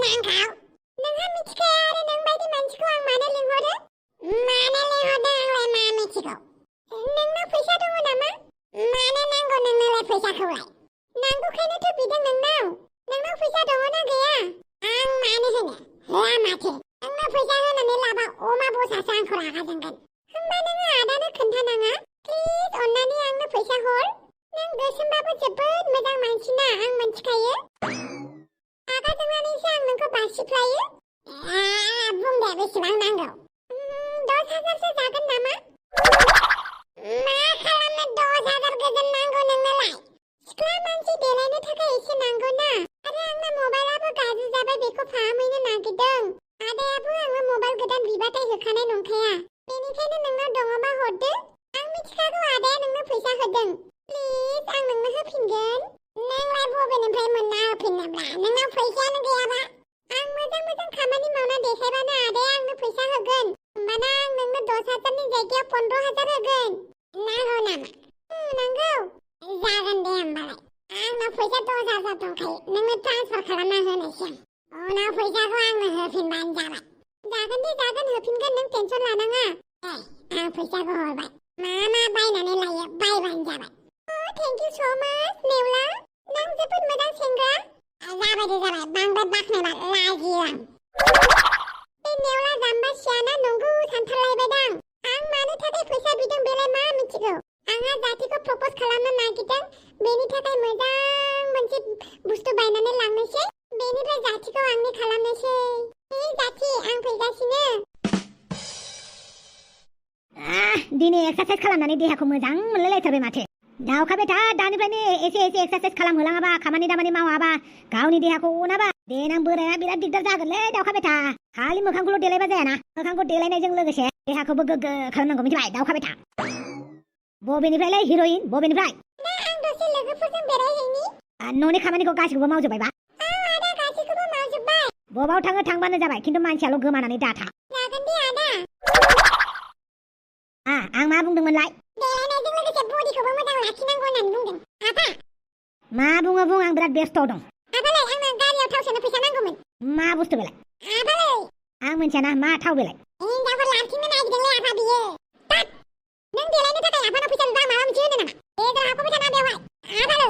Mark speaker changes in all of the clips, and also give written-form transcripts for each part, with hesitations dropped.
Speaker 1: नांखाव नोंहा मिथिखाया आरो नों बायदि मानसिखौ आं मानो लिंहरो मानो लिंहरदों आंलाय मा मिथिगौ नोंनाव फैसा दङ नामा मानो नांगौ नोंनोलाय फैसाखौलाय नांगौखायनोथ' बिदों नोंनाव फैसा दङना गैया आं मानो होनो होआ माथो नोंनो फैसा होनानै लाबा अमा बसासो आंखौ रागा जोंगोन होमबा नोङो आदानो खोन्थानाङा प्लिज अन्नानै आंनो फैसा हर नों गोसोमबाबो जोबोद मोजां मानसिना आं मिथिखायो रागा जोंनानैसो आं नोंखौ बासिफ्लायो बुं दे बेसेबां नांगौ 10,000सो जागोन नामा मा खालामनो 10,000 गोजोन नांगौ नोंनोलाय सिख्ला मानसि देलायनो थाखाय एसे नांगौ ना आरो आंना मबाइलाबो गाज्रि जाबाय बेखौ फाहामहैनो नागिरदों आदायाबो आंनो मबाइल गोदान बिबाथाय होखानाय नंखाया बेनिखायनो नोंनाव दङबा हरदो आं मिथिखागौ आदाया नोंनो फैसा होदों प्लिज आं नोंनो होफिनगोन नोंलाय बबेनिफ्राय मोनना होफिननोब्ला नोंनाव फैसायानो गैयाबा आं मोजां खामानि मावना देखायबानो आदाया आंनो फैसा होगोन होमबाना आं नोंनो 10,000नि जायगायाव 15,000 होगोन नांगौ नामा नांगौ जागोन दे होमबालाय आंनाव फैसा 10,000 दंखायो नोंनो ट्रान्सफार खालामना होनोसै उनाव फैसाखौ आंनो होफिनबानो जाबाय जागोन होफिनगोन नों टेनसन लानाङा आं फैसाखौ हरबाय मा बायनानै लायो बायबानो जाबाय थेंक इउ सो माच नेवला नों जोबोद मोजां सेंग्रा जाबाय बांद्राय बाख्नायबा लाजियो आं बे नेवला जाम्बासियाना नंगौ सानथारलायबायदां आं मानो थाखाय फैसा बिदों बेलाय मा मिथिगौ आंहा जातिखौ प्रप'ज खालामनो नागिरदों बेनि थाखाय मोजां मोनसे बुस्थु बायनानै लांनोसै बेनिफ्राय जातिखौ आंनि खालामनोसै जाति आं फैगासिनो
Speaker 2: दिनै एक्सारसाइज खालामनानै देहाखौ मोजां मोनलायलायथारबाय माथो दावखाबाय था दानिफ्रायनो एसे एक्सारसाइज खालामहोलाङाबा खामानि दामानि मावाबा गावनि देहाखौ अनाबा देनां बोराया बिराद दिगदार जागोनलै दावखाबाय था खालि मोखांखौल' देलायबा जायाना मोखांखौ देलायनायजों लोगोसे देहाखौबो गोग्गो खालामनांगौ मिथिबाय दावखाबाय था बबेनिफ्रायलाय हिर'इन बबेनिफ्राय
Speaker 1: आं दसे लोगोफोरजों बेरायहैनि
Speaker 2: न'नि खामानिखौ गासिखौबो मावजोबबायबा
Speaker 1: आदा गासिखौबो मावजोबबाय
Speaker 2: बबाव थाङो थांबानो जाबाय खिन्थु मानसियाल' गोमानानै दाथा
Speaker 1: जागोन दे आदा
Speaker 2: आं मा बुंदोंमोनलाय
Speaker 1: देलायनायजों लोगोसे बडिखौबो मोजां लाखिनांगौ होननानै बुंदों आफा
Speaker 2: मा बुङो आं बिराद बेस्थ दं
Speaker 1: आफालाय आंनो गारियाव थाव सोनो फैसा नांगौमोन
Speaker 2: मा बुस्थु बेलाय
Speaker 1: आफालाय
Speaker 2: आं मिथियाना मा थाव बेलाय
Speaker 1: हिन्जावफोर लाखिनो नागिरदोंलै आफा बियो नों देलायनो थाखाय आफानाव फैसा बिबा माबा मोनसे होनो नामा बेदर हाखौबो थाना बेवहाय आफालो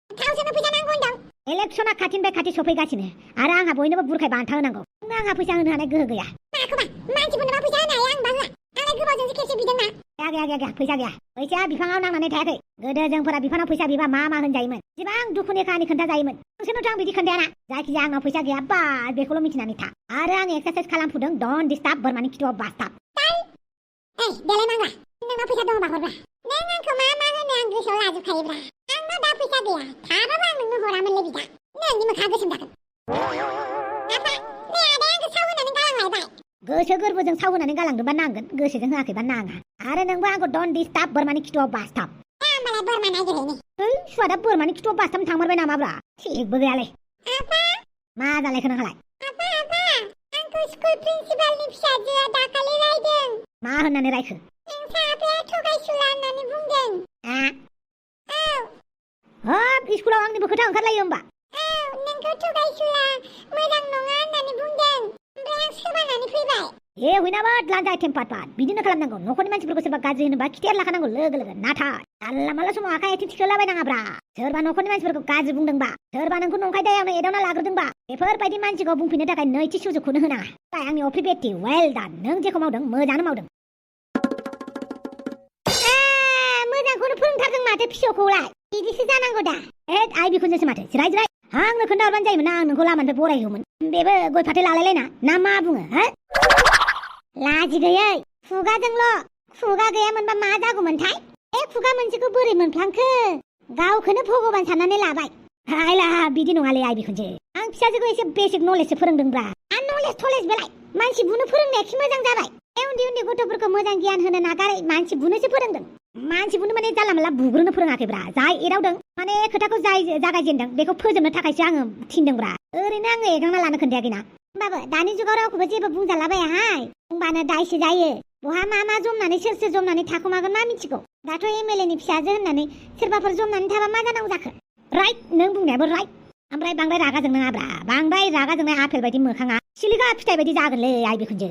Speaker 1: थाव सोनो फैसा नांगौ होनदों
Speaker 2: इलेक्सना खाथिनिफ्राय खाथि सफैगासिनो आरो आंहा बयनोबो बुरखाय बान्था होनांगौ आंहा फैसा होनो हानाय गोहो गैया
Speaker 1: माखौबा मानसिफोरनोबा फैसा होनो हाया आंबा होआ आंलाय गोबावजोंसो खेबसे बिदोंना
Speaker 2: गैया फैसा गैया फैसाया बिफाङाव नांनानै थायाखै गोदो जोंफोरा बिफानाव फैसा बिबा मा होनजायोमोन जेबां दुखुनि खाहानि खोन्थाजायोमोन नोंसोरनोथ' आं बिदि खोन्थायाना जायखिजाया आंनाव फैसा गैया बा बेखौल' मिथिनानै था आरो आं एक्सारसाइज खालामफुदों डन्ट डिस्टार्ब बोरमानि खिथुआव बास्टाब
Speaker 1: देलाय नांला नोंनाव फैसा दङबा हरब्रा नों आंखौ मा होनो आं गोसोआव लाजोबखायोब्रा आंनाव दा फैसा गैया थाबाबो आं नोंनो हरामोनलै बिदा नोंनि मोखाङा गोसोम जागोन आफा नै आदाया आंखौ साव होनानै गालांलायबाय
Speaker 2: गोसो गोरबोजों साव होनानै गालांदोंबा नांगोन गोसोजों होआखैबा नाङा आरो नोंबो आंखौ डन्ट डिस्टार्ब बोरमानि खिथुआव बास्टाब
Speaker 1: होमबालाय बोरमा नागिरहैनि
Speaker 2: सुवादा बोरमानि खिथुआव बास्टाब थांमारबाय नामाब्रा थिगबो गैयालै
Speaker 1: आफा
Speaker 2: मा जालायखो नोंहालाय
Speaker 1: आफा आंखौ स्कुल प्रिन्सिपालनि फिसाजोआ दाखालि रायदों
Speaker 2: मा होननानै रायखो
Speaker 1: नोंसा आफाया थगायसुला होननानै बुंदों
Speaker 2: हाब स्कुलाव आंनिबो खोथा ओंखारलायो होमबा
Speaker 1: नोंखौ थगायसुला मोजां नङा होननानै बुंदों ओमफ्राय आं सोबानानै फैबाय
Speaker 2: हुइनाबा लान्जाय टेम्पाट बिदिनो खालामनांगौ न'खरनि मानसिफोरखौ सोरबा गाज्रि होनोबा खिथेर लाखानांगौ लोगो नाथाय जानला मानला समाव आखाइ आथिं थिखोलाबायनाङाब्रा सोरबा न'खरनि मानसिफोरखौ गाज्रि बुंदोंबा सोरबा नोंखौ नंखाय दायावनो एदावना लाग्रोदोंबा बेफोरबायदि मानसिखौ बुंफिननो थाखाय नैथि सुजुगखौनो होनाङा आंनि अफ्रि बेटि वेल डान नों जेखौ मावदों मोजाङानो मावदों मोजांखौनो फोरोंथारदों माथो फिसौखौलाय बिदिसो जानांगौ दा आइ बिखुनजोसो माथो जिराय आंनो खोन्थाहरबानो जायोमोन ना आं नोंखौ लामानिफ्राय बरायहोमोन बेबो गय फाथै लालायलायना ना मा बुङो लाजि गैयै खुगा गैयामोनबा मा जागौमोनथाय खुगा मोनसेखौ बोरै मोनफ्लांखो गावखौनो भगबान साननानै लाबाय हायला बिदि नङालै आइ बिखुनजो आं फिसाजोखौ एसे बेसिक नलेजसो फोरोंदोंब्रा नलेज थलेज बेलाय मानसि बुनो फोरोंनाया खि मोजां जाबाय उन्दै गथ'फोरखौ मोजां गियान होनो नागारै मानसि बुनोसो फोरोंदों मानसि बुनो माने जानला मानला बुग्रोनो फोरोङाखैब्रा जाय एदावदों माने खोथाखौ जाय जागायजेनदों बेखौ फोजोबनो थाखायसो आङो थिनदोंब्रा ओरैनो आङो एगांना लानो खोन्थायाखैना होमबाबो दानि जुगाव रावखौबो जेबो बुंजालाबायाहाय बुंबानो दायसो जायो बहा मा जमनानै सोर जमनानै थाखुमागोन मा मिथिगौ दाथ' एमएलए नि फिसाजो होननानै सोरबाफोर जमनानै थाबा मा जानांगौ जाखो राइट नों बुंनायाबो राइट ओमफ्राय बांद्राय रागा जोंनाङाब्रा बांद्राय रागा जोंनाय आपेल बायदि मोखाङा सिलिखा फिथाइ बायदि जागोनलै आइ बिखुनजो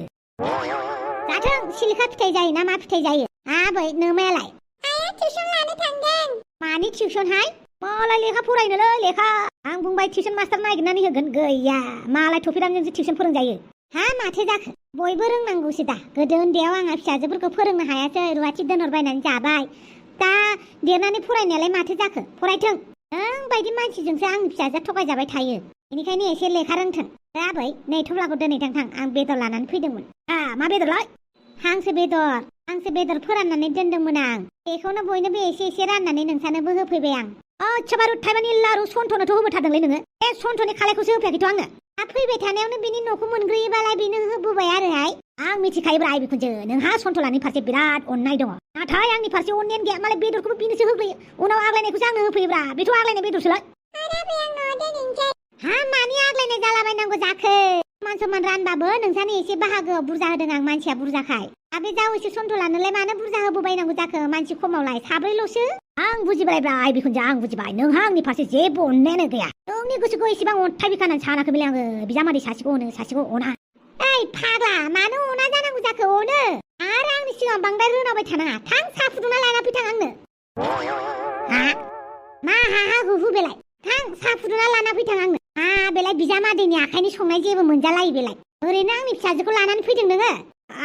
Speaker 2: जाथों सिलिखा फिथाइ जायो ना मा फिथाइ जायो आबै नोमायालाय
Speaker 1: आइया टिउसन लानो थांदों
Speaker 2: मानि टिउसनहाय मालाय लेखा फरायनोलै लेखा आं बुंबाय टिउसन मास्टार नागिरनानै होगोन गैया मालाय थफिरामजोंसो टिउसन फोरोंजायो हा माथो जाखो बयबो रोंनांगौसो दा गोदो उन्दैयाव आंहा फिसाजोफोरखौ फोरोंनो हायासै रुवाथि दोनहरबायनानै जाबाय दा देरनानै फरायनायालाय माथो जाखो फरायथों नों बायदि मानसिजोंसो आंनि फिसाजोआ थगायजाबाय थायो बेनिखायनो एसे लेखा रोंथों आबै नै थफ्लाखौ दोनै थां आं बेदर लानानै फैदोंमोन मा बेदरलाय हांसो बेदर फोराननानै दोनदोंमोन आं बेखौनो बयनोबो एसे एसे राननानै नोंसानोबो होफैबाय आं अच्छा बारु थाइबानि लारु सन्थनोथ' होबोथारदोंलै नोङो बे सन्थ'नि खालायखौसो होफैयाखैथ' आंनो फैबाय थानायावनो बिनि न'खौ मोनग्रोयोबालाय बेनो होबोबाय आरोहाय आं मिथिखायोब्रा आइ बिखुनजो नोंहा सन्थ'लानि फारसे बिराद अननाय दङ नाथाय आंनि फारसे अननायानो गैया मालाय बेदरखौबो बिनोसो होग्रोयो उनाव आग्लायनायखौसो आंनो होफैयोब्रा बेथ' आग्लायनाय बेदरसोलाय हा मानि आग्लायनाय जालाबायनांगौ जाखो मान समान रानबाबो नोंसानो एसे बाहागोआव बुरजा होदों आं मानसिया बुरजाखाय आबे जावैसो सन्थ'लानोलाय मानो बुरजा होबोबायनांगौ जाखो मानसि खमावलाय साब्रैल'सो आं बुजिबायब्रा आइ बिखुनजो आं बुजिबाय नोंहा आंनि फारसे जेबो अननायानो गैया नोंनि गोसोखौ एसेबां अन्थाइ बिखानानै सानाखैमोनलै आङो बिजामादै सासेखौ अनो सासेखौ अना ओइ फाग्ला मानो अना जानांगौ जाखो अनो आरो आंनि सिगाङाव बांद्राय रोनावबाय थानाङा थां साहा फुदुंना लाना फैथां आंनो हा मा हा हुहु बेलाय थां साहा फुदुंना लाना फैथां आंनो बेलाय बिजामादैनि आखाइनि संनाय जेबो मोनजालायो बेलाय ओरैनो आंनि फिसाजोखौ लानानै फैदों नोङो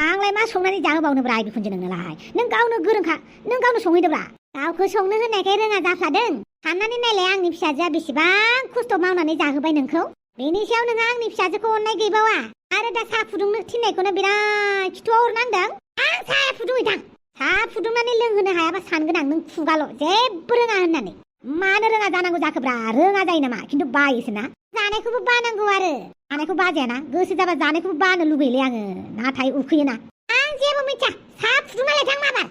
Speaker 2: आंलाय मा संनानै जाहोबावनोब्रा आइ बिखुनजो नोंनोलाय नों गावनो गोरोंखा नों गावनो संहैदोब्रा गावखौ संनो होनायखाय रोङा जाफ्लादों साननानै नायलाय आंनि फिसाजोआ बेसेबां खस्थ' मावनानै जाहोबाय नोंखौ बेनि सायाव नोङो आंनि फिसाजोखौ अननाय गैबावा आरो दा साहा फुदुंनो थिननायखौनो बिराद खिथुआव हरनांदों आं साहा फुदुंहैथां साहा फुदुंनानै लोंहोनो हायाबा सानगोन आं नों खुगाल' जेबो रोङा होननानै मानो रोङा जानांगौ जाखोब्रा रोङा जायो नामा खिन्थु बायोसो ना जानायखौबो बानांगौ आरो जानायखौ बाजायाना गोसो जाबा जानायखौबो बानो लुबैयोलै आङो नाथाय उखैयोना आं जेबो मिथिया साहा फुदुंनालाय थां माबार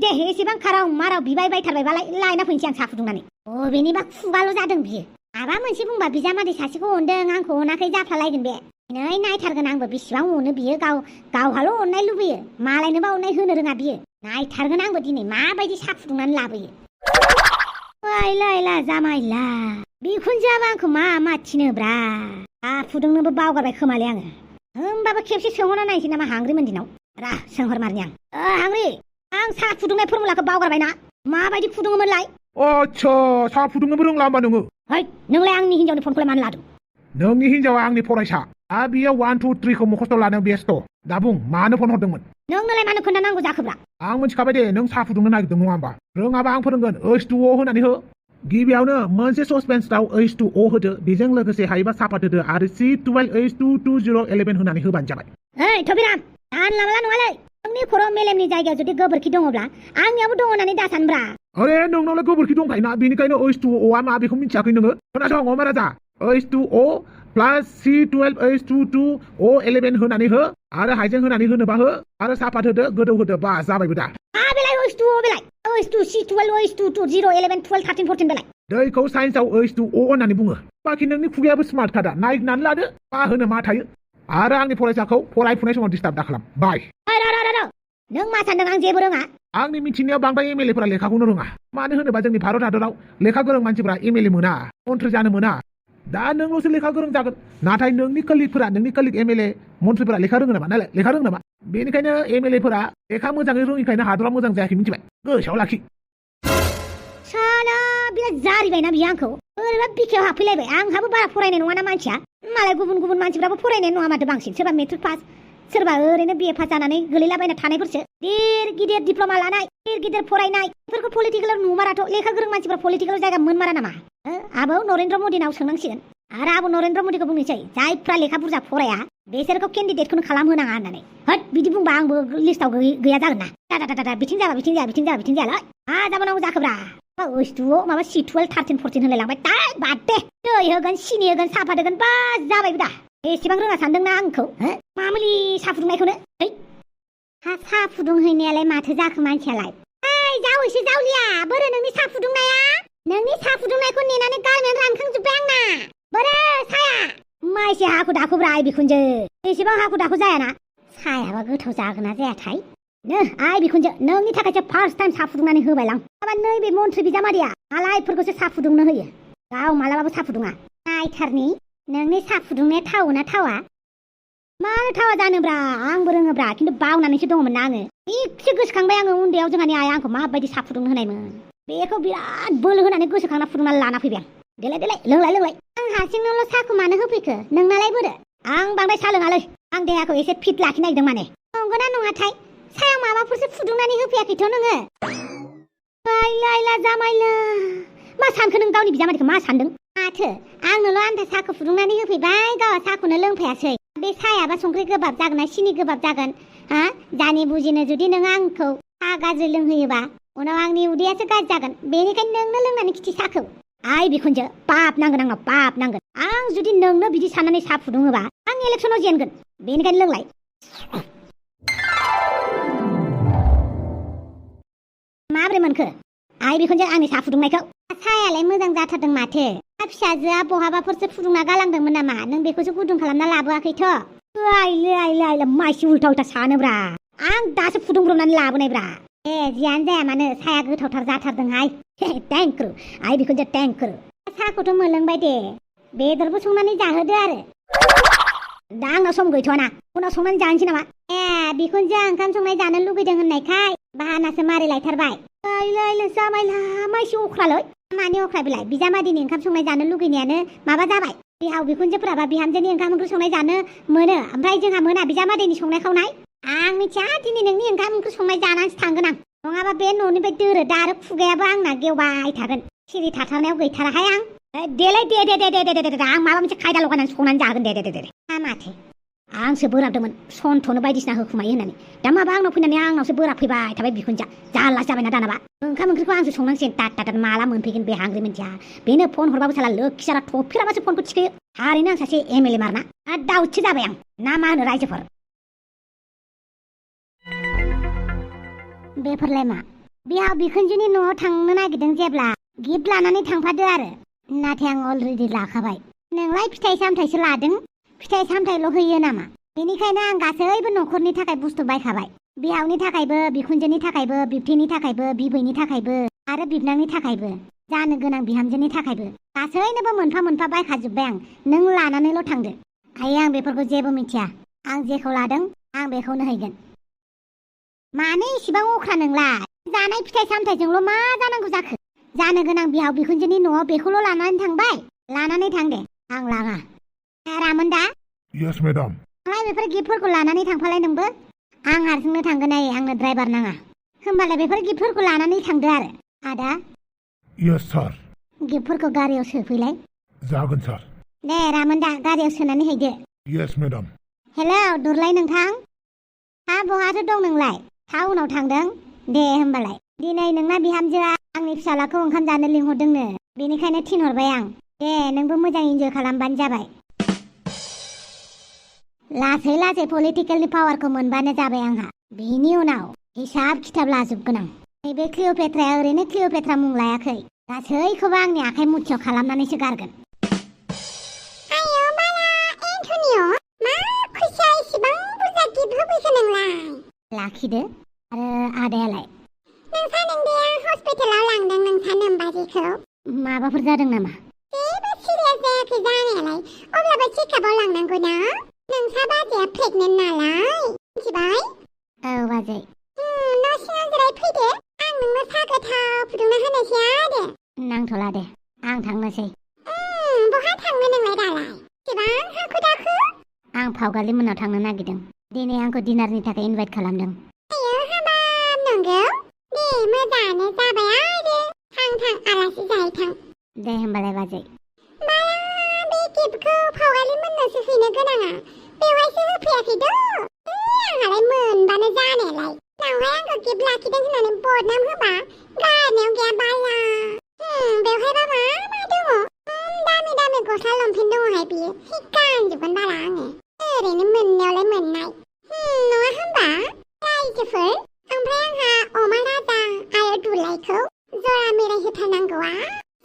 Speaker 2: दे एसेबां खाराव माराव बिबाय बायथारबायबालाय लायना फैनोसै आं साहा फुदुंनानै बेनिबा खुगाल' जादों बियो माबा मोनसे बुंबा बिजामादै सासेखौ अनदों आंखौ अनाखै जाफ्लालायगोन बे नै नायथारगोन आंबो बेसेबां अनो बियो गावहाल' अननाय लुबैयो मालायनोबा अननाय होनो रोङा बियो नायथारगोन आंबो दिनै माबायदि साहा फुदुंनानै लाबोयो लायला जामायला बिखुनजोआबो आंखौ मा थिनोब्रा साहा फुदुंनोबो बावगारबाय खोमालै आङो होमबाबो खेबसे सोंहरना नायनोसै नामा हांग्रिमोन दिनाव रा सोंहरमारनि आं हांग्रि आं साहा फुदुंनाय फर्मुलाखौ बावगारबायना माबायदि फुदुङोमोनलाय
Speaker 3: आच्छा साहा फुदुंनोबो रोंला होमबा नोङो
Speaker 2: है नोंलाय आंनि हिनजावनि फनखौलाय मानो लादों
Speaker 3: नोंनि हिनजावा आंनि फरायसा बियो 1 2 3 खौ मुखस्थ' लानायाव बेस्थ' दा बुं मानो फन हरदोंमोन
Speaker 2: नोंनोलाय मानो खोन्थानांगौ जाखोब्रा
Speaker 3: आं मिथिखाबाय दे नों साहा फुदुंनो नागिरदों नङा होमबा रोङाबा आं फोरोंगोन H2O होनानै हो गिबियावनो मोनसे ससपेन्सआव H2O होदो बेजों लोगोसे हायोबा सापात होदो आरो C12H22011 होनानै होबानो जाबाय
Speaker 2: ओइ थबिराम आन लामाला नङालै नोंनि खर' मेलेमनि जायगायाव जुदि गोबोरखि दङब्ला आंनियावबो दङ होननानै दासानब्रा
Speaker 3: अरे नोंनावलाय गोबोरखि दंखायोना बेनिखायनो H2O आ मा बेखौ मिथियाखै नोङो खोनासं अमाराजा H2O प्लास C12H22O11 होनानै हो आरो हाइजें होनानै होनोबा हो आरो सापात होदो गोदौ होदो बा जाबायबो दा
Speaker 2: बेलाय H2O बेलाय H2 C12 H22 011 12 13 14 बेलाय
Speaker 3: दैखौ साइन्सआव H2O होननानै बुङो बाखि नोंनि खुगायाबो स्मार्ट खादा नायनानै लादो मा होनो मा थायो आरो आंनि फरायसाखौ फरायफुनाय समाव डिस्टार्ब दाखालाम बाय
Speaker 2: नों मा सानदों आं जेबो रोङा
Speaker 3: आंनि मिथिनायाव बांद्राय एमएलएफोरा लेखाखौनो रोङा मानो होनोबा जोंनि भारत हादराव लेखा गोरों मानसिफोरा एमएलए मोना मन्थ्रि जानो मोना दा नोंल'सो लेखा गोरों जागोन नाथाय नोंनि कलिग एमएलए मन्थ्रिफोरा लेखा रोङो नामा नालाय लेखा रोङो नामा बेनिखायनो एमएलएफोरा लेखा मोजाङै रोङिखायनो हादरा मोजां जायाखै मिथिबाय गोसोआव लाखि
Speaker 2: साला बिराद जारिबायना बियो आंखौ ओरैबा बिखायाव हाबफैलायबाय आंहाबो बारा फरायनाय नङाना मानसिया मालाय गुबुन मानसिफ्राबो फरायनाय नङा माथो बांसिन सोरबा मेट्रिक पास सोरबा ओरैनो बिए पास जानानै गोलैलाबायना थानायफोरसो गिदिर डिप्ल'मा लानाय गिदिर फरायनाय बेफोरखौ पलिटिकेलाव नुमाराथ' लेखा गोरों मानसिफ्रा पलिटिकेलाव जायगा मोनमारा नामा आबौ नरेन्द्र मदिनाव सोंनांसिगोन आरो आबौ नरेन्द्र मदिखौ बुंनोसै जायफ्रा लेखा बुरजा फराया बेसोरखौ केन्डिडेटखौनो खालामहोनाङा होननानै हट बिदि बुंबा आंबो लिस्टाव गैया जागोन ना दा बिथिं जायालाय जाबावनांगौ जाखोब्रा H2O माबा C12 13 14 होलायलांबाय दाय बाद दे दै होगोन सिनि होगोन सापात होगोन बा जाबायबो दा एसेबां रोङा सानदोंना आंखौ मामुलि साहा फुदुंनायखौनो साहा फुदुंहैनायालाय माथो जाखो मानसियालाय जावैसो जावलिया बोरो नोंनि साहा फुदुंनायखौ नेनानै गारमायानो रानखांजोब्बाय आंना बोरो साया माइसे हाखु दाखुब्रा आइ बिखुनजो एसेबां हाखु दाखु जायाना सायाबा गोथाव जागोन ना जायाथाय आइ बिखुनजो नोंनि थाखायसो फार्स्ट टाइम साहा फुदुंनानै होबायलां माबा नैबे मन्थ्रि बिजामादैया आलायफोरखौसो साहा फुदुंनो होयो गाव मालाबाबो साहा फुदुङा नायथारनि नोंनि साहा फुदुंनाया थावो ना थावा मानो थावा जानोब्रा आंबो रोङोब्रा खिन्थु बावनानैसो दङमोन ना आङो एसे गोसोखांबाय आङो उन्दैयाव जोंहानि आइया आंखौ माबायदि साहा फुदुंनो होनायमोन बेखौ बिराद बोलो होनानै गोसोखांना फुदुंना लाना फैबाय आं देलाय देलाय लोंलाय आं हारसिंनोल' साहाखौ मानो होफैखो नोंनालाय बोरो आं बांद्राय साहा लोङालै आं देहाखौ एसे फिट लाखिनो नागिरदों माने नंगौना नङाथाय सायाव माबाफोरसो फुदुंनानै होफैयाखैथ' नोङो लायला जामायला मा सानखो नों गावनि बिजामादैखौ मा सानदों माथो आंनोल' आन्था साहाखौ फुदुंनानै होफैबाय गावहा साहाखौनो लोंफैयासै बे साहायाबा संख्रि गोबाब जागोन ना सिनि गोबाब जागोन हा जानि बुजिनो जुदि नों आंखौ साहा गाज्रि लोंहोयोबा उनाव आंनि उदैयासो गाज्रि जागोन बेनिखायनो नोंनो लोंनानै खिथि साहाखौ आइ बिखुनजो पाप नांगोन आंनाव पाप नांगोन आं जुदि नोंनो बिदि साननानै साहा फुदुङोबा आं इलेक्सनाव जेनगोन बेनिखायनो लोंलाय माब्रै मोनखो आइ बिखुनजो आंनि साहा फुदुंनायखौ साहायालाय मोजां जाथारदों माथो फिसाजोआ बहाबाफोरसो फुदुंना गालांदोंमोन नामा नों बेखौसो गुदुं खालामना लाबोआखैथ' आइले माइसि उल्था सानोब्रा आं दासो फुदुंब्रबनानै लाबोनायब्रा जियानो जाया मानो साहाया गोथावथार जाथारदोंहाय थेंक्यु आइ बिखुनजो थेंक्यु साहाखौथ' मोनलोंबाय दे बेदरबो संनानै जाहोदो आरो दा आंनाव सम गैथ'वाना उनाव संनानै जानोसै नामा बिखुनजो ओंखाम संनाय जानो लुगैदों होननायखाय बाहानासो मारै लायथारबाय लायला जामायला माइसि अख्रालै मानि अख्रा बिलाय बिजामादैनि ओंखाम संनाय जानो लुगैनायानो माबा जाबाय बिहाव बिखुनजोफोराबा बिहामजोनि ओंखाम ओंख्रि संनाय जानो मोनो ओमफ्राय जोंहा मोना बिजामादैनि संनाय खावनाय आं मिथिया दिनै नोंनि ओंखाम ओंख्रि संनाय जानानैसो थांगोन आं नङाबा बे न'निफ्राय दोरो दा आरो खुगायाबो आंना गेवबाय थागोन सिरि थाथारनायाव गैथाराहाय आं देलाय दे आं माबा मोनसे खायदा लगायनानै संनानै जागोन दे माथो आंसो बोराबदोंमोन सन्थ'नो बायदिसिना होखुमायो होननानै दा माबा आंनाव फैनानै आंनावसो बोराबफैबाय थाबाय बिखुनजोआ जारला जाबायना दानाबा ओंखाम ओंख्रिखौ आंसो संनांसिगोन टाट माला मोनफैगोन बे हांग्रि मिन्थिया बेनो फन हरबाबो साला लोखिसारा थफिराबासो फनखौ थिखोयो थारैनो आं सासे एमएलए मारना दाउटसो जाबाय आं ना मा होनो रायजोफोर बेफोरलाय मा बिहाव बिखुनजोनि न'आव थांनो नागिरदों जेब्ला गिफ्ट लानानै थांफादो आरो नाथाय आं अलरेडि लाखाबाय नोंलाय फिथाइ सामथाइसो लादों फिथाइ सामथाइल' होयो नामा बेनिखायनो आं गासैबो न'खरनि थाखाय बुस्थु बायखाबाय बिहावनि थाखायबो बिखुनजोनि थाखायबो बिबथैनि थाखायबो बिबैनि थाखायबो आरो बिबनांनि थाखायबो जानो गोनां बिहामजोनि थाखायबो गासैनोबो मोनफा मोनफा बायखाजोब्बाय आं नों लानानैल' थांदो आयै आं बेफोरखौ जेबो मिथिया आं जेखौ लादों आं बेखौनो हैगोन मानो इसिबां अख्रा नोंलाय जानाय फिथाइ सामथाइजोंल' मा जानांगौ जाखो जानो गोनां बिहाव बिखुनजोनि न'आव बेखौल' लानानै थांबाय लानानै थां दे आं लाङा रामोनदा
Speaker 3: यस मेडाम
Speaker 2: आंलाय बेफोर गिफ्टफोरखौ लानानै थांफालाय नोंबो आं हारसिंनो थांगोन आयै आंनो ड्राइभार नाङा होमबालाय बेफोर गिफ्टफोरखौ लानानै थांदो आरो आदा
Speaker 3: यस सार
Speaker 2: गिफ्टफोरखौ गारियाव सोफैलाय
Speaker 3: जागोन सार
Speaker 2: दे रामोनदा गारियाव सोनानै हैदो
Speaker 3: यस मेडाम
Speaker 2: हेलौ दुरलाय नोंथां बहाथो दं नोंलाय टाउनाव थांदों दे होमबालाय दिनै नोंना बिहामजोआ आंनि फिसालाखौ ओंखाम जानो लिंहरदोंनो बेनिखायनो थिनहरबाय आं दे नोंबो मोजां इन्जय खालामबानो जाबाय लासै लासै पलिटिकेलनि पावारखौ मोनबानो जाबाय आंहा बेनि उनाव हिसाब खिथाब लाजोबगोन आं नैबे क्लिअपेट्राया ओरैनो क्लिअपेट्रा मुं लायाखै गासैखौबो आंनि आखाइ मुथियाव खालामनानैसो गारगोन
Speaker 1: आयौ बाला एन्टनिय' मा फैसा इसिबां बुरजा गिफ्ट होफैखो नोंलाय
Speaker 2: लाखिदो आरो आदायालाय
Speaker 1: नोंसा नोंदाया हस्पिटालाव लांदों नोंसा नोमबाजैखौ
Speaker 2: माबाफोर जादों नामा
Speaker 1: जेबो सिरियास जायाखै जानायालाय अब्लाबो चेकआपआव लांनांगौ ना नोंसा बाजैया प्रेगनेन्ट नालाय मिथिबाय
Speaker 2: औ बाजै
Speaker 1: न' सिङाव जिराय फैदो आं नोंनो साहा गोथाव फुदुंना होनोसै आरो
Speaker 2: नांथ'ला दे आं थांनोसै
Speaker 1: बहा थांनो नोंलाय दालाय एसेबां हाखु दाखु
Speaker 2: आं फावगालि मोननाव थांनो नागिरदों दिनै आंखौ डिनारनि थाखाय इनभाइट खालामदों
Speaker 1: आयौ हाबाब नंगौ दे मोजाङानो जाबाय आरो थां आलासि जाहैथां
Speaker 2: दे होमबालाय बाजै
Speaker 1: बाला बे गिफ्टखौ फावगालि मोननोसो हैनो गोनाङा बेवहायसो होफैयाखैद' आंहालाय मोनबानो जानायालाय नावहाय आंखौ गिफ्ट लाखिदों होननानै बदनाम होबा गारनायाव गैया बाला बेवहायबा मा दङ दामि दामि गस्ला लंपेन्ट दङहाय बियो गानजोबगोन बाला आङो ओरैनो मोननायावलाय मोननाय नङा होमबा रायजोफोर ओमफ्राय आंहा अमा राजा आरो दुलाइखौ जरा मेराय होथारनांगौआ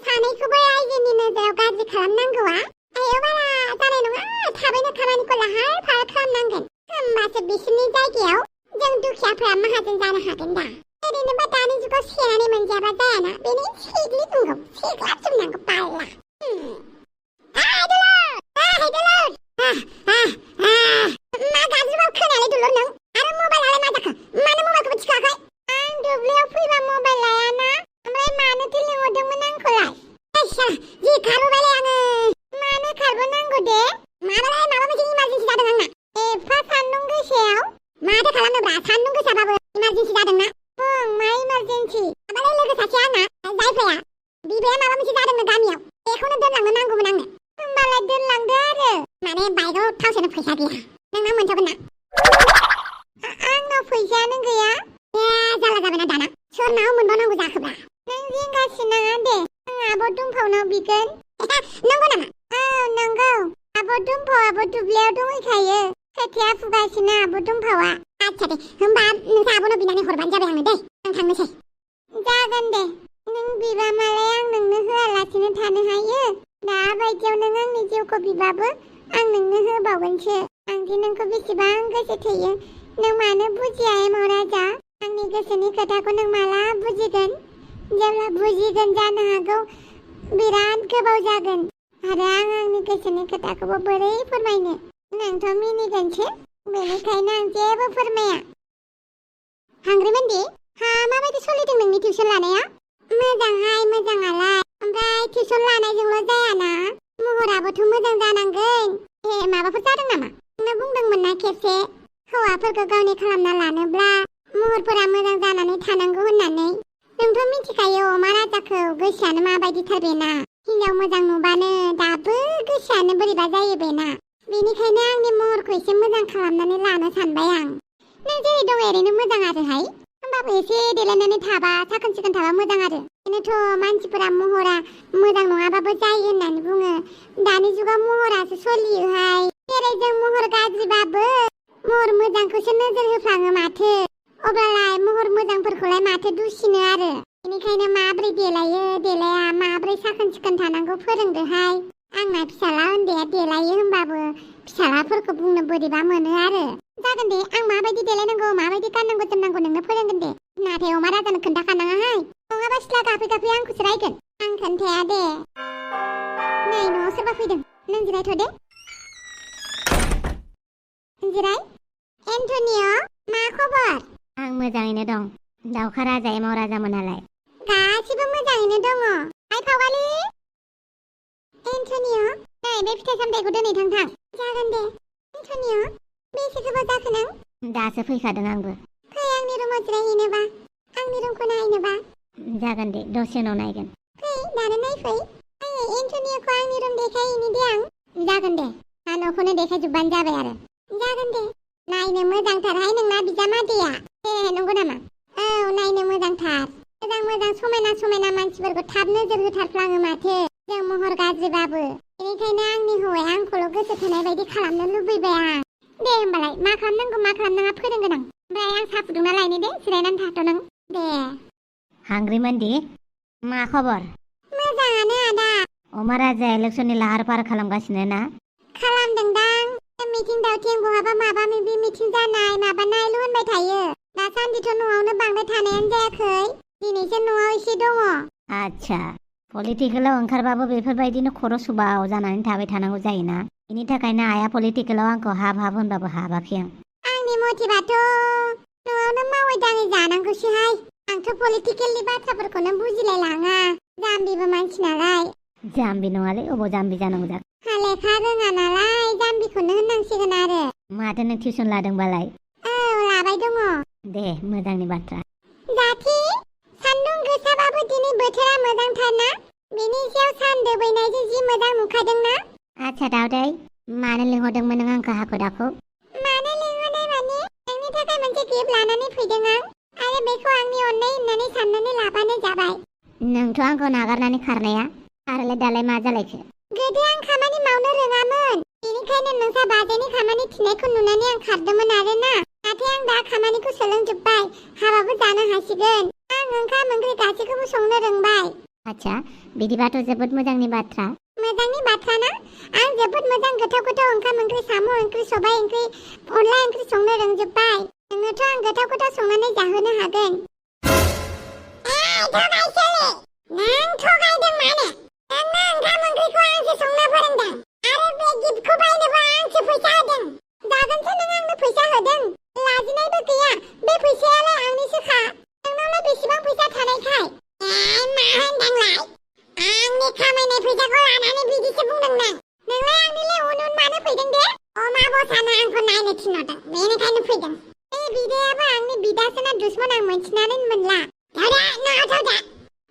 Speaker 1: सानैखौबो रायजोनि नोजोराव गाज्रि खालामनांगौआ आयौ बाला जानाय नङा थाबैनो खामानिखौ लाहार फाहार खालामनांगोन होमबासो बिसोरनि जायगायाव जों दुखियाफोरा माहाजोन जानो हागोन दा ओरैनोबा दानि जुगाव सेनानै मोनजायाबा जायाना बेनि सेग्लिनांगौ सेग्लाबजोबनांगौ बाला मा गाज्रिबाव खोनायालै दुलुर नों आरो मबाइलालाय मा जाखो मानो मबाइलखौबो थिखाङाखै आं दुब्लियाव फैबा मबाइल लायाना ओमफ्राय मानोथो लिंहरदोंमोन आंखौलाय आइसा जि खारबोबायलै आङो मानो खारबोनांगौ दे माबालाय माबा मोनसे इमारजेन्सि जादों आंना एफा सान्दुं गोसायाव माथो खालामनोब्रा सान्दुं गोसाबाबो इमारजेन्सि जादोंना मा इमारजेन्सि माबालाय लोगो सासे आंना जायफाया बिबाया माबा मोनसे जादोंनो गामियाव बेखौनो दोनलांनो नांगौमोन आंनो होमबालाय दोनलांदो आरो माने बाइकआव थाव सोनो फैसा गैया नोंना मोनजागोन ना आंनाव फैसायानो गैया जाला जाबायना दाना सोरनाव मोनबावनांगौ जाखोब्रा नों जिंगासि नाङा दे आं आब' दुम्फावनाव बिगोन नंगौ नामा औ नंगौ आब' दुम्फावाबो दुब्लियाव दंहैखायो खोथिया फुगासिनो आब' दुम्फावा आच्छा दे होमबा नोंसा आब'नाव बिनानै हरबानो जाबाय आंनो दे आं थांनोसै जागोन दे नों बिबा मालाय आं नोंनो होआलासिनो थानो हायो दा बायदियाव नों आंनि जिउखौ बिबाबो आं नोंनो होबावगोनसो आं दि नोंखौ बेसेबां गोसो थोयो नों मानो बुजिया एमाव राजा आंनि गोसोनि खोथाखौ नों माला बुजिगोन जेब्ला बुजिगोन जानो हागौ बिराद गोबाव जागोन आरो आं आंनि गोसोनि खोथाखौबो बोरै फोरमायनो नोंथ' मिनिगोनसो बेनिखायनो आं जेबो फोरमाया हांग्रिमोनदि माबायदि सोलिदों नोंनि टिउसन लानाया मोजांहाय मोजाङालाय ओमफ्राय टिउसन लानायजोंल' जायाना महराबोथ' मोजां जानांगोन माबाफोर जादों नामा नोंनो बुंदोंमोन ना खेबसे हौवाफोरखौ गावनि खालामना लानोब्ला महरफोरा मोजां जानानै थानांगौ होननानै नोंथ' मिथिखायो अमा राजाखौ गोसोआनो माबायदिथार बेना हिनजाव मोजां नुबानो दाबो गोसोआनो बोरैबा जायो बेना बेनिखायनो आंनि महरखौ एसे मोजां खालामनानै लानो सानबाय आं नों जेरै दं ओरैनो मोजां आरोहाय होमबाबो एसे देलायनानै थाबा साखोन सिखोन थाबा मोजां आरो बेनोथ' मानसिफोरा महरा मोजां नङाबाबो जायो होननानै बुङो दानि जुगाव महरासो सोलियोहाय जेरै जों महर गाज्रिबाबो महर मोजांखौसो नोजोर होफ्लाङो माथो अब्लालाय महर मोजांफोरखौलाय माथो दुसिनो आरो बेनिखायनो माब्रै देलायो देलाया माब्रै साखोन सिखोन थानांगौ फोरोंदोहाय आंना फिसाला उन्दैया देलायो होमबाबो फिसालाफोरखौ बुंनो बोरैबा मोनो आरो जागोन दे आं माबायदि देलायनांगौ माबायदि गाननांगौ जोमनांगौ नोंनो फोरोंगोन दे नाथाय अमा राजानो खोन्थाखानाङाहाय नङाबा सिथ्ला गाफै गाफै आंखौसो रायगोन आं खोन्थाया दे नै न'आव सोरबा फैदों नों जिरायथ' दे जिराय एन्टनिय' मा खबर
Speaker 2: आं मोजाङैनो दं दाउखा राजा एमाव राजामोनालाय
Speaker 1: गासिबो मोजाङैनो दङ आइ फावगालि एन्टनिय' नै बे फिथाइ सामथाइखौ दोनै थां जागोन दे एन्टनिय' बेसे गोबाव जाखो नों
Speaker 2: दासो फैखादों आंबो
Speaker 1: फै आंनि रुमाव जिरायहैनोबा आंनि रुमखौ नायनोबा
Speaker 2: जागोन दे दसे उनाव नायगोन
Speaker 1: फै दानो नायफै आङो एन्टनिय'खौ आंनि रुम देखायहैनि दे आं जागोन दे आं न'खौनो देखायजोबबानो जाबाय आरो जागोन दे नायनो मोजांथारहाय नोंना बिजामादैया नंगौ नामा औ नायनो मोजांथार मोजां समायना समायना मानसिफोरखौ थाब नोजोर होथारफ्लाङो माथो जों महर गाज्रिबाबो बेनिखायनो आंनि हौवाया आंखौल' गोसो थोनाय बायदि खालामनो लुबैबाय आं दे होमबालाय मा खालामनांगौ मा खालामनाङा फोरोंगोन आं ओमफ्राय आं साहा फुदुंना लायनो दे जिरायनानै थाथ' नों दे
Speaker 2: हांग्रिमोनदि मा खबर
Speaker 1: मोजाङानो आदा
Speaker 2: अमा राजाया इलेक्सननि लाहार फाहार खालामगासिनो ना
Speaker 1: खालामदोंदां मिथिं दावथिं बहाबा माबा माबि मिथिं जानाय माबानायल' होनबाय थायो दासान्दिथ' न'आवनो बांद्राय थानायानो जायाखै दिनैसो न'आव एसे दङ
Speaker 2: आच्छा पलिटिकेलाव ओंखारबाबो बेफोरबायदिनो खर' सुबाव जानानै थाबाय थानांगौ जायोना बेनि थाखायनो आइया पलिटिकेलाव आंखौ हाब होनबाबो हाबाखै
Speaker 1: आंनि मथेबाथ' न'आवनो मावै दाङै जानांगौसोहाय आंथ' पलिटिकेलनि बाथ्राफोरखौनो बुजिलाय लाङा जाम्बिबो मानसि नालाय
Speaker 2: जाम्बि नङालै अबाव जाम्बि जानांगौ जाखो
Speaker 1: लेखा रोङा नालाय जाम्बिखौनो होननांसिगोन आरो
Speaker 2: माथो नों टिउसन लादोंबालाय
Speaker 1: औ लाबाय दङ
Speaker 2: दे मोजांनि बाथ्रा
Speaker 1: जाथि सान्दुं गोसाबाबो दिनै बोथोरा मोजांथारना बेनि सायाव सान दोबैनायजों जि मोजां नुखादोंना
Speaker 2: आच्छा दावदै मानो लिंहरदोंमोन नों आंखौ हाखु दाखु
Speaker 1: मानो लिंहरनाय माने नोंनि थाखाय मोनसे गिफ्ट लानानै फैदों आं आरो बेखौ आंनि अननाय होननानै साननानै लाबानो जाबाय
Speaker 2: नोंथ' आंखौ नागारनानै खारनाया आरोलाय दालाय मा जालायखो
Speaker 1: गोदो आं खामानि मावनो रोङामोन बेनिखायनो नोंसा बाजैनि खामानि थिनायखौ नुनानै आं खारदोंमोन आरोना नाथाय आं दा खामानिखौ सोलोंजोब्बाय हाबाबो जानो हासिगोन आं ओंखाम ओंख्रि गासैखौबो संनो रोंबाय
Speaker 2: आच्छा बिदिबाथ' जोबोद मोजांनि बाथ्रा
Speaker 1: मोजांनि बाथ्रा ना आं जोबोद मोजां गोथाव गोथाव ओंखाम ओंख्रि साम' ओंख्रि सबाय ओंख्रि अनला ओंख्रि संनो रोंजोब्बाय नोंनोथ' आं गोथाव गोथाव संनानै जाहोनो हागोन नों थगायदों मानो नोंनो ओंखाम ओंख्रिखौ आंसो संनो फोरोंदों आरो बे गिफ्टखौ बायनोबो आंसो फैसा होदों जागोनसो नों आंनो फैसा होदों लाजिनायबो गैया बे फैसायालाय आंनिसोखा नोंनावलाय बेसेबां फैसा थानायखाय मा होनदोंलाय आंनि खामायनाय फैसाखौ लानानै बिदिसो बुंदों नोंलाय आंनिलाय उन मानो फैदों दे अमा बसानो आंखौ नायनो थिनहरदों बेनिखायनो फैदों बे बिदायाबो आंनि बिदासोना दुश्मन आं मोनथिनानै मोनला थावदा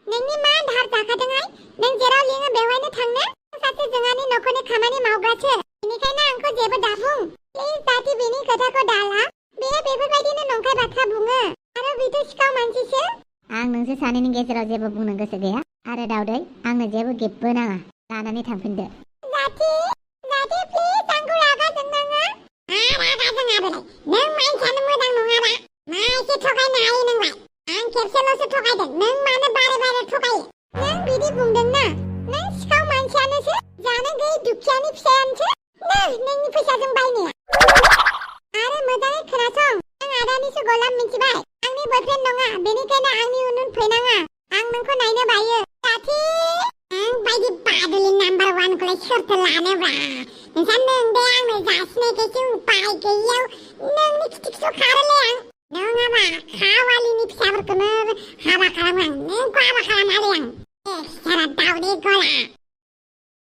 Speaker 1: नोंनि मा दाहार जाखादोंहाय नों जेराव लिङो बेवहायनो थांनो सासे जोंहानि न'खरनि खामानि मावग्रासो बेनिखायनो आंखौ जेबो दाबुं प्लिज दादि बेनि खोथाखौ दाला बेयो बेफोरबायदिनो नंखाय बाथ्रा बुङो आरो बिथ' सिखाव मानसिसो
Speaker 2: आं नोंसोर सानैनि गेजेराव जेबो बुंनो गोसो गैया आरो दाउदै आंनो जेबो गिफ्टबो नाङा लानानै थांफिनदो
Speaker 1: जाथि प्लिज आंखौ रागा जोंनाङा रागा जोङाबोलाय नों मानसियानो मोजां नङाबा मा एसे थगायनो हायो नोंलाय आं खेबसेल'सो थगायदों नों मानो बारे बारे थगायो नों बिदि बुंदोंना नों सिखाव मानसियानोसो जानो गैयै दुखियानि फिसायानोसो नोंनि फैसाजों बायनाया आरो मोजाङै खोनासं आं आदानिसो गलाम मिथिबाय आंनि बयफ्रेन्ड नङा बेनिखायनो आंनि उन फैनाङा आं नोंखौ नायनो बायो जाथि आं बायदि बादुलि नाम्बार 1 खौलाय सोरथो लानोब्रा नोंसा नों दे आंनो जासिनायखायसो उपाय गैयियाव नोंनि खिथिखौ खारोलै आं नङाबा खावालिनि फिसाफोरखौनो हाबा खालामो आं नोंखौ हाबा खालामालै आं सारा दाउदै गला